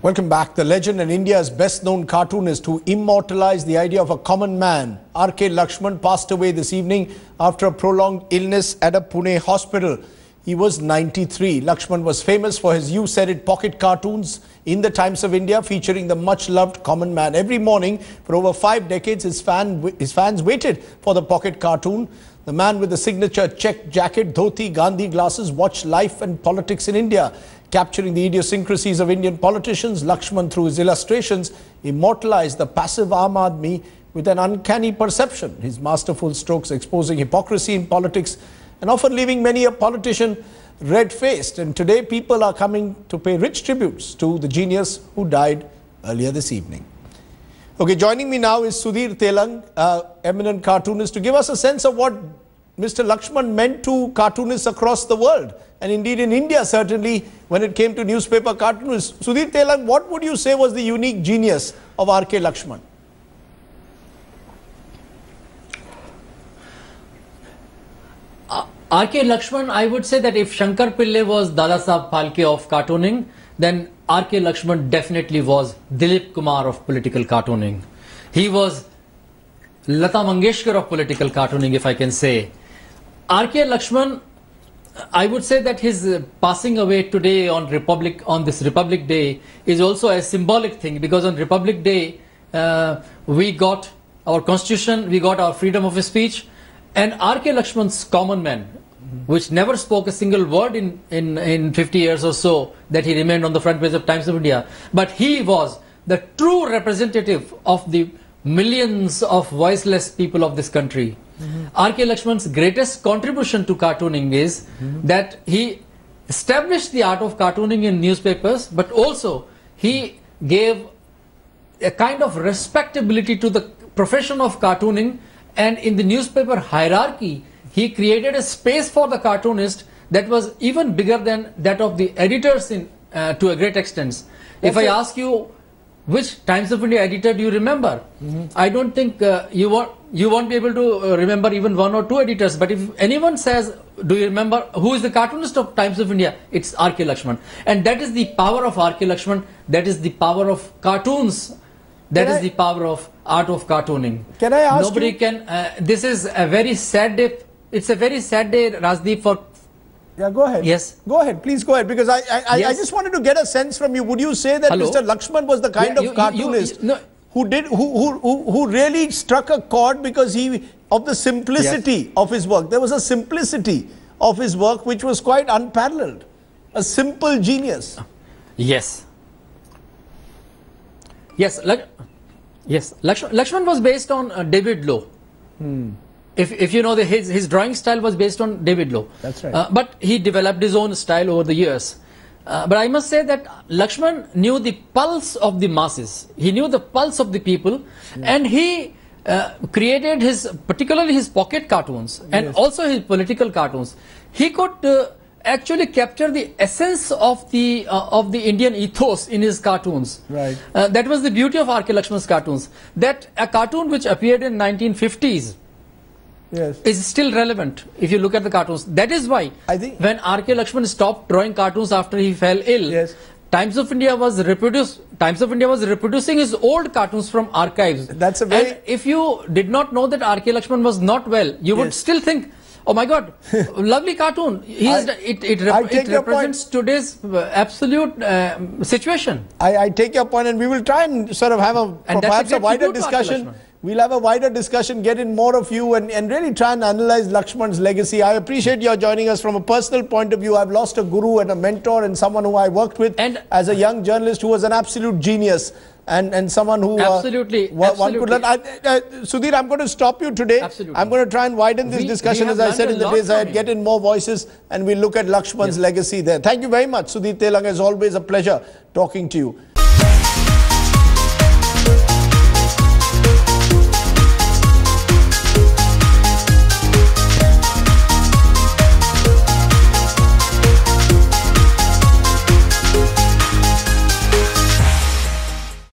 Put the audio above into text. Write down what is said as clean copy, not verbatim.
Welcome back. The legend and India's best-known cartoonist who immortalized the idea of a common man, R.K. Lakshman, passed away this evening after a prolonged illness at a Pune hospital. He was 93. Lakshman was famous for his "You Said It" pocket cartoons in the Times of India featuring the much-loved common man. Every morning for over 5 decades, his fans waited for the pocket cartoon. The man with the signature check jacket, dhoti, Gandhi glasses watched life and politics in India. Capturing the idiosyncrasies of Indian politicians, Lakshman, through his illustrations, immortalized the passive Aam Aadmi with an uncanny perception. His masterful strokes exposing hypocrisy in politics and often leaving many a politician red-faced. And today people are coming to pay rich tributes to the genius who died earlier this evening. Okay, joining me now is Sudhir Telang, eminent cartoonist, to give us a sense of what Mr. Lakshman meant to cartoonists across the world. And indeed in India, certainly, when it came to newspaper cartoonists. Sudhir Telang, what would you say was the unique genius of R.K. Lakshman? R.K. Lakshman, I would say that if Shankar Pillai was Dada Saheb Phalke of cartooning, then R.K. Lakshman definitely was Dilip Kumar of political cartooning. He was Lata Mangeshkar of political cartooning, if I can say. R.K. Lakshman, I would say that his passing away today on this Republic Day is also a symbolic thing, because on Republic Day we got our constitution, we got our freedom of speech, and R.K. Lakshman's common man, which never spoke a single word in 50 years or so that he remained on the front page of Times of India, but he was the true representative of the millions of voiceless people of this country. R.K. Lakshman's greatest contribution to cartooning is that he established the art of cartooning in newspapers, but also he gave a kind of respectability to the profession of cartooning, and in the newspaper hierarchy he created a space for the cartoonist that was even bigger than that of the editors to a great extent. If I ask you which Times of India editor do you remember, I don't think you won't be able to remember even 1 or 2 editors. But if anyone says, do you remember who is the cartoonist of Times of India, it's R.K. Lakshman. And that is the power of R.K. Lakshman, that is the power of cartoons, that is the power of art of cartooning. Can I ask Nobody can, this is a very sad day, it's a very sad day, Rajdeep, for... Yeah, go ahead. Yes. Go ahead, please go ahead, because I just wanted to get a sense from you. Would you say that Mr. Lakshman was the kind of cartoonist who really struck a chord because of the simplicity of his work? There was a simplicity of his work which was quite unparalleled. A simple genius. Yes. Yes. Lakshman was based on David Lowe. If you know, his drawing style was based on David Lowe. That's right. But he developed his own style over the years. But I must say that Lakshman knew the pulse of the masses. He knew the pulse of the people, and he created particularly his pocket cartoons and also his political cartoons. He could actually capture the essence of the Indian ethos in his cartoons. Right. That was the beauty of R.K. Lakshman's cartoons. That a cartoon which appeared in 1950s is still relevant if you look at the cartoons. That is why when R.K. Lakshman stopped drawing cartoons after he fell ill, Times of India was reproducing his old cartoons from archives. And if you did not know that R.K. Lakshman was not well, you would still think, oh my God, lovely cartoon. It represents today's absolute situation. I take your point, and we will try and sort of have perhaps a wider discussion. We'll have a wider discussion, get in more of you, and really try and analyze Lakshman's legacy. I appreciate your joining us. From a personal point of view, I've lost a guru and a mentor and someone who I worked with as a young journalist who was an absolute genius. And someone who one could learn. Sudhir, I'm going to stop you today. I'm going to try and widen this discussion, as I said in the days ahead, get in more voices, and we'll look at Lakshman's legacy there. Thank you very much, Sudhir Telang. As always, a pleasure talking to you.